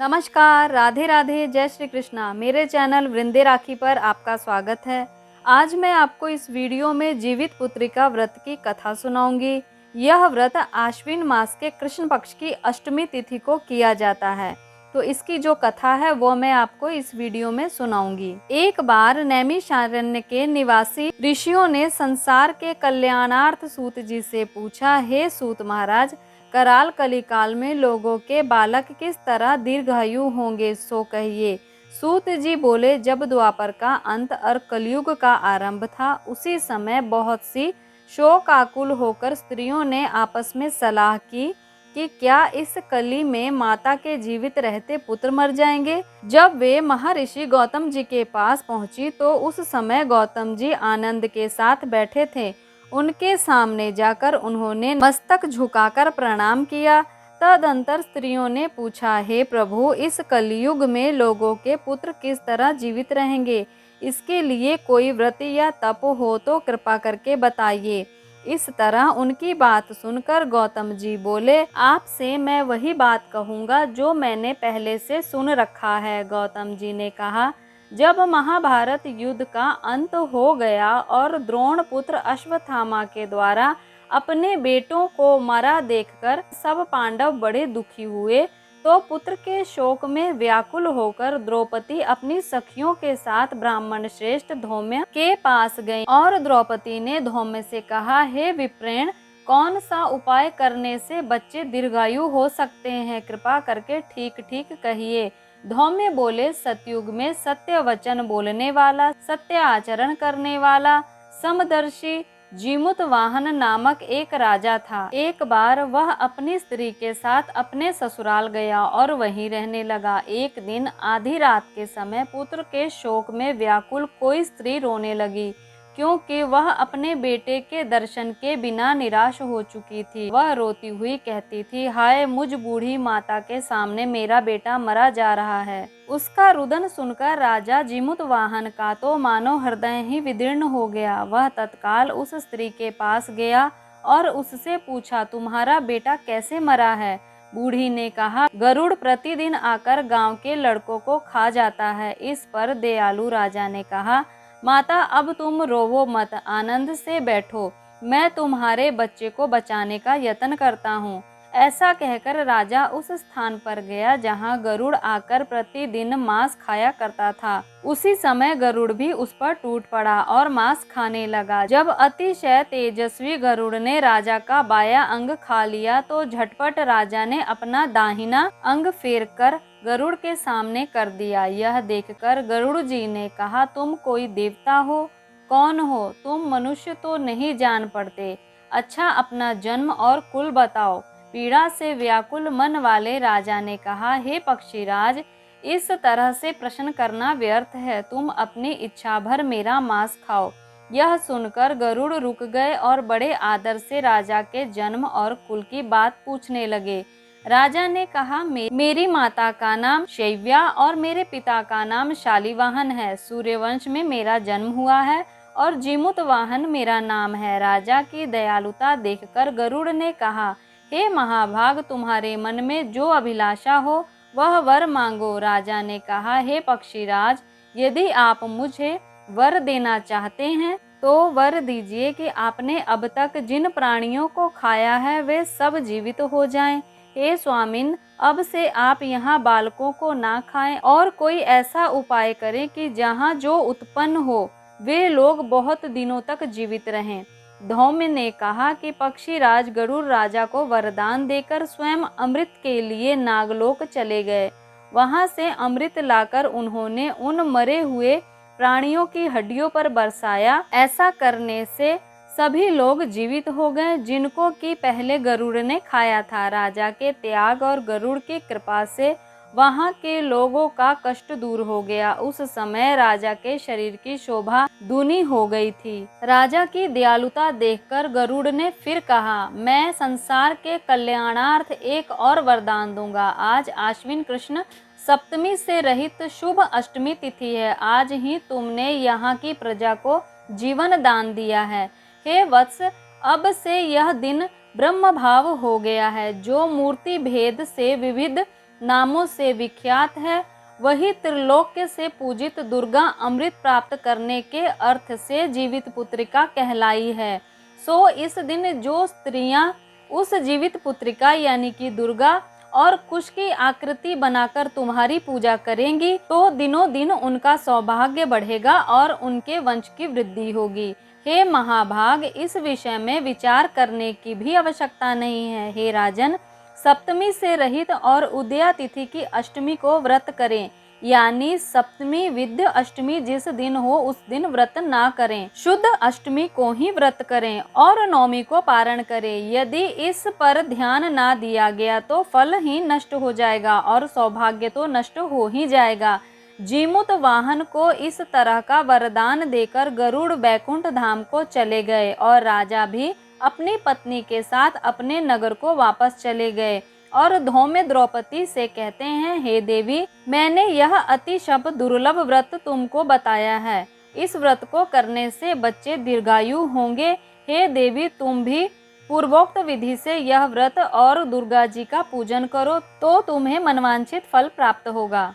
नमस्कार, राधे राधे, जय श्री कृष्णा। मेरे चैनल वृंदे राखी पर आपका स्वागत है। आज मैं आपको इस वीडियो में जीवित पुत्रिका व्रत की कथा सुनाऊंगी। यह व्रत आश्विन मास के कृष्ण पक्ष की अष्टमी तिथि को किया जाता है। तो इसकी जो कथा है वो मैं आपको इस वीडियो में सुनाऊंगी। एक बार नैमिषारण्य के निवासी ऋषियों ने संसार के कल्याणार्थ सूत जी से पूछा, हे सूत महाराज, कराल कलिकाल में लोगों के बालक किस तरह दीर्घायु होंगे, सो कहिए। सूत जी बोले, जब द्वापर का अंत और कलयुग का आरंभ था, उसी समय बहुत सी शोकाकुल होकर स्त्रियों ने आपस में सलाह की कि क्या इस कली में माता के जीवित रहते पुत्र मर जाएंगे। जब वे महर्षि गौतम जी के पास पहुंची तो उस समय गौतम जी आनंद के साथ बैठे थे। उनके सामने जाकर उन्होंने मस्तक झुकाकर प्रणाम किया। तदंतर स्त्रियों ने पूछा, हे प्रभु, इस कलयुग में लोगों के पुत्र किस तरह जीवित रहेंगे? इसके लिए कोई व्रत या तप हो तो कृपा करके बताइए। इस तरह उनकी बात सुनकर गौतम जी बोले, आपसे मैं वही बात कहूँगा जो मैंने पहले से सुन रखा है। गौतम जी ने कहा, जब महाभारत युद्ध का अंत हो गया और द्रोण पुत्र अश्वत्थामा के द्वारा अपने बेटों को मरा देखकर सब पांडव बड़े दुखी हुए, तो पुत्र के शोक में व्याकुल होकर द्रौपदी अपनी सखियों के साथ ब्राह्मण श्रेष्ठ धौम्य के पास गई और द्रौपदी ने धौम्य से कहा, हे विप्रेण, कौन सा उपाय करने से बच्चे दीर्घायु हो सकते हैं? कृपा करके ठीक ठीक कहिए। धौम्य बोले, सतयुग में सत्य वचन बोलने वाला, सत्य आचरण करने वाला, समदर्शी जीमुत वाहन नामक एक राजा था। एक बार वह अपनी स्त्री के साथ अपने ससुराल गया और वहीं रहने लगा। एक दिन आधी रात के समय पुत्र के शोक में व्याकुल कोई स्त्री रोने लगी, क्योंकि वह अपने बेटे के दर्शन के बिना निराश हो चुकी थी। वह रोती हुई कहती थी, हाय, मुझ बूढ़ी माता के सामने मेरा बेटा मरा जा रहा है। उसका रुदन सुनकर राजा जीमुत वाहन का तो मानो हृदय ही विदीर्ण हो गया। वह तत्काल उस स्त्री के पास गया और उससे पूछा, तुम्हारा बेटा कैसे मरा है? बूढ़ी ने कहा, गरुड़ प्रतिदिन आकर गांव के लड़कों को खा जाता है। इस पर दयालु राजा ने कहा, माता, अब तुम रोवो मत, आनंद से बैठो, मैं तुम्हारे बच्चे को बचाने का यत्न करता हूँ। ऐसा कहकर राजा उस स्थान पर गया जहाँ गरुड़ आकर प्रतिदिन मांस खाया करता था। उसी समय गरुड़ भी उस पर टूट पड़ा और मांस खाने लगा। जब अतिशय तेजस्वी गरुड़ ने राजा का बायां अंग खा लिया तो झटपट राजा ने अपना दाहिना अंग फेर कर गरुड़ के सामने कर दिया। यह देखकर गरुड़ जी ने कहा, तुम कोई देवता हो? कौन हो तुम? मनुष्य तो नहीं जान पड़ते। अच्छा, अपना जन्म और कुल बताओ। पीड़ा से व्याकुल मन वाले राजा ने कहा, हे पक्षीराज, इस तरह से प्रश्न करना व्यर्थ है। तुम अपनी इच्छा भर मेरा मांस खाओ। यह सुनकर गरुड़ रुक गए और बड़े आदर से राजा के जन्म और कुल की बात पूछने लगे। राजा ने कहा, मेरी माता का नाम शैव्या और मेरे पिता का नाम शालिवाहन है। सूर्यवंश में मेरा जन्म हुआ है और जीमुत वाहन मेरा नाम है। राजा की दयालुता देखकर गरुड़ ने कहा, हे महाभाग, तुम्हारे मन में जो अभिलाषा हो वह वर मांगो। राजा ने कहा, हे पक्षीराज, यदि आप मुझे वर देना चाहते हैं तो वर दीजिए कि आपने अब तक जिन प्राणियों को खाया है वे सब जीवित हो जाएं। हे स्वामिन, अब से आप यहाँ बालकों को ना खाएं और कोई ऐसा उपाय करें कि जहाँ जो उत्पन्न हो वे लोग बहुत दिनों तक जीवित रहें। धौम्य ने कहा कि पक्षीराज गरुड़ राजा को वरदान देकर स्वयं अमृत के लिए नागलोक चले गए। वहां से अमृत लाकर उन्होंने उन मरे हुए प्राणियों की हड्डियों पर बरसाया। ऐसा करने से सभी लोग जीवित हो गए जिनको कि पहले गरुड़ ने खाया था। राजा के त्याग और गरुड़ की कृपा से वहां के लोगों का कष्ट दूर हो गया। उस समय राजा के शरीर की शोभा दूनी हो गई थी। राजा की दयालुता देखकर गरुड़ ने फिर कहा, मैं संसार के कल्याणार्थ एक और वरदान दूंगा। आज आश्विन कृष्ण सप्तमी से रहित शुभ अष्टमी तिथि है। आज ही तुमने यहाँ की प्रजा को जीवन दान दिया है। हे वत्स, अब से यह दिन ब्रह्म भाव हो गया है। जो मूर्ति भेद से विविध नामों से विख्यात है, वही त्रिलोक्य से पूजित दुर्गा अमृत प्राप्त करने के अर्थ से जीवित पुत्रिका कहलाई है। सो इस दिन जो स्त्रियां उस जीवित पुत्रिका यानी कि दुर्गा और कुश की आकृति बनाकर तुम्हारी पूजा करेंगी तो दिनों दिन उनका सौभाग्य बढ़ेगा और उनके वंश की वृद्धि होगी। हे महाभाग, इस विषय में विचार करने की भी आवश्यकता नहीं है। हे राजन, सप्तमी से रहित और उदया तिथि की अष्टमी को व्रत करें, यानी सप्तमी विद्य अष्टमी जिस दिन हो उस दिन व्रत ना करें, शुद्ध अष्टमी को ही व्रत करें और नवमी को पारण करें। यदि इस पर ध्यान ना दिया गया तो फल ही नष्ट हो जाएगा और सौभाग्य तो नष्ट हो ही जाएगा। जीमूत वाहन को इस तरह का वरदान देकर गरुड़ बैकुंठ धाम को चले गए और राजा भी अपनी पत्नी के साथ अपने नगर को वापस चले गए और धौम्य द्रौपदी से कहते हैं, हे देवी, मैंने यह अतिशय दुर्लभ व्रत तुमको बताया है। इस व्रत को करने से बच्चे दीर्घायु होंगे। हे देवी, तुम भी पूर्वोक्त विधि से यह व्रत और दुर्गा जी का पूजन करो तो तुम्हें मनवांछित फल प्राप्त होगा।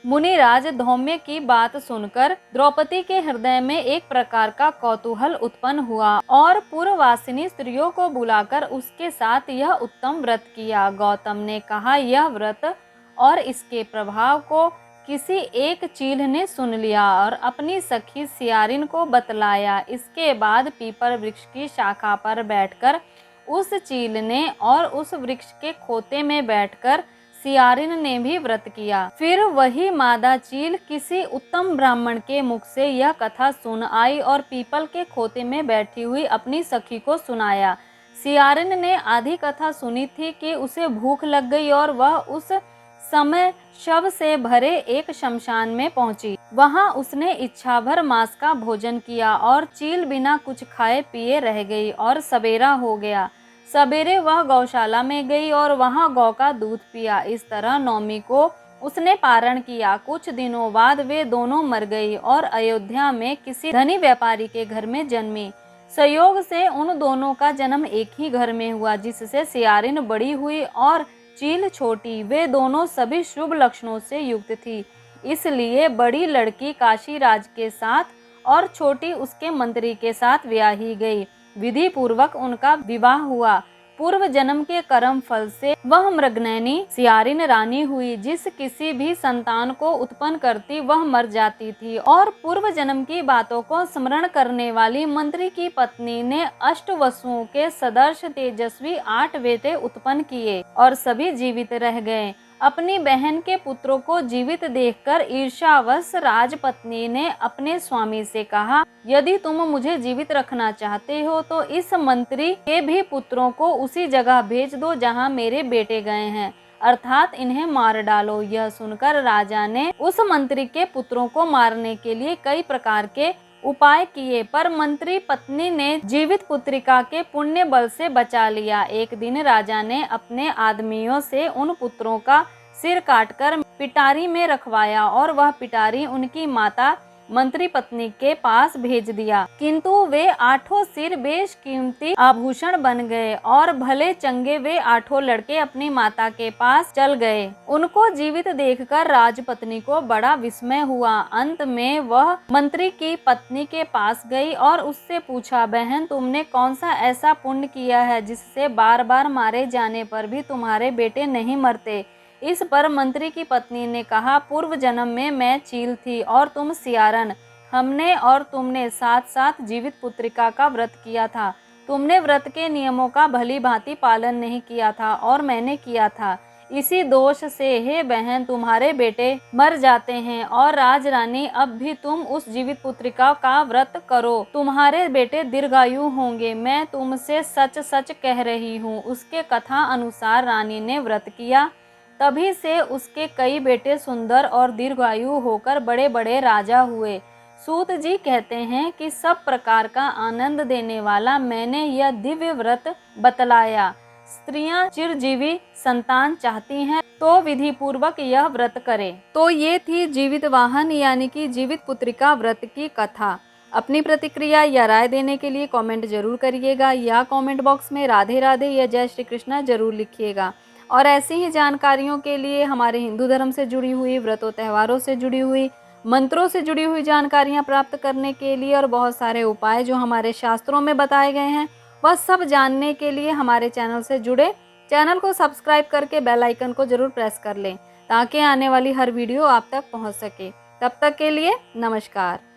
मुनिराज धौम्य की बात सुनकर द्रौपदी के हृदय में एक प्रकार का कौतूहल उत्पन्न हुआ और पूर्ववासिनी स्त्रियों को बुलाकर उसके साथ यह उत्तम व्रत किया। गौतम ने कहा, यह व्रत और इसके प्रभाव को किसी एक चील ने सुन लिया और अपनी सखी सियारिन को बतलाया। इसके बाद पीपल वृक्ष की शाखा पर बैठकर उस चील ने और उस वृक्ष के खोते में बैठकर सियारिन ने भी व्रत किया। फिर वही मादा चील किसी उत्तम ब्राह्मण के मुख से यह कथा सुन आई और पीपल के खोते में बैठी हुई अपनी सखी को सुनाया। सियारिन ने आधी कथा सुनी थी कि उसे भूख लग गई और वह उस समय शव से भरे एक शमशान में पहुंची। वहां उसने इच्छा भर मांस का भोजन किया और चील बिना कुछ खाए पिए रह गई और सवेरा हो गया। सवेरे वह गौशाला में गई और वहां गौ का दूध पिया। इस तरह नवमी को उसने पारण किया। कुछ दिनों बाद वे दोनों मर गई और अयोध्या में किसी धनी व्यापारी के घर में जन्मी। संयोग से उन दोनों का जन्म एक ही घर में हुआ, जिससे सियारिन बड़ी हुई और चील छोटी। वे दोनों सभी शुभ लक्षणों से युक्त थी, इसलिए बड़ी लड़की काशी राज के साथ और छोटी उसके मंत्री के साथ ब्याही गई। विधि पूर्वक उनका विवाह हुआ। पूर्व जन्म के कर्म फल से वह मृगनयनी सियारिन रानी हुई। जिस किसी भी संतान को उत्पन्न करती वह मर जाती थी और पूर्व जन्म की बातों को स्मरण करने वाली मंत्री की पत्नी ने अष्ट वसुओं के सदर्श तेजस्वी 8 बेटे उत्पन्न किए और सभी जीवित रह गए। अपनी बहन के पुत्रों को जीवित देखकर ईर्ष्यावश राजपत्नी ने अपने स्वामी से कहा, यदि तुम मुझे जीवित रखना चाहते हो तो इस मंत्री के भी पुत्रों को उसी जगह भेज दो जहां मेरे बेटे गए हैं, अर्थात इन्हें मार डालो। यह सुनकर राजा ने उस मंत्री के पुत्रों को मारने के लिए कई प्रकार के उपाय किए, पर मंत्री पत्नी ने जीवित पुत्रिका के पुण्य बल से बचा लिया। एक दिन राजा ने अपने आदमियों से उन पुत्रों का सिर काटकर पिटारी में रखवाया और वह पिटारी उनकी माता मंत्री पत्नी के पास भेज दिया, किंतु वे 8 सिर बेशकीमती आभूषण बन गए और भले चंगे वे 8 लड़के अपनी माता के पास चल गए। उनको जीवित देखकर राजपत्नी को बड़ा विस्मय हुआ। अंत में वह मंत्री की पत्नी के पास गई और उससे पूछा, बहन, तुमने कौन सा ऐसा पुण्य किया है जिससे बार बार मारे जाने पर भी तुम्हारे बेटे नहीं मरते? इस पर मंत्री की पत्नी ने कहा, पूर्व जन्म में मैं चील थी और तुम सियारन। हमने और तुमने साथ साथ जीवित पुत्रिका का व्रत किया था। तुमने व्रत के नियमों का भली भांति पालन नहीं किया था और मैंने किया था। इसी दोष से हे बहन तुम्हारे बेटे मर जाते हैं और राजरानी अब भी तुम उस जीवित पुत्रिका का व्रत करो, तुम्हारे बेटे दीर्घायु होंगे। मैं तुमसे सच सच कह रही हूँ। उसके कथा अनुसार रानी ने व्रत किया, तभी से उसके कई बेटे सुंदर और दीर्घायु होकर बड़े बड़े राजा हुए। सूत जी कहते हैं कि सब प्रकार का आनंद देने वाला मैंने यह दिव्य व्रत बतलाया। स्त्रियां चिरजीवी संतान चाहती हैं तो विधि पूर्वक यह व्रत करें। तो ये थी जीवित वाहन यानी कि जीवित पुत्रिका व्रत की कथा। अपनी प्रतिक्रिया या राय देने के लिए कमेंट जरूर करिएगा या कमेंट बॉक्स में राधे राधे या जय श्री कृष्णा जरूर लिखिएगा। और ऐसी ही जानकारियों के लिए हमारे हिंदू धर्म से जुड़ी हुई, व्रतों त्योहारों से जुड़ी हुई, मंत्रों से जुड़ी हुई जानकारियाँ प्राप्त करने के लिए और बहुत सारे उपाय जो हमारे शास्त्रों में बताए गए हैं, वह सब जानने के लिए हमारे चैनल से जुड़े। चैनल को सब्सक्राइब करके बेल आइकन को जरूर प्रेस कर लें ताकि आने वाली हर वीडियो आप तक पहुंच सके। तब तक के लिए नमस्कार।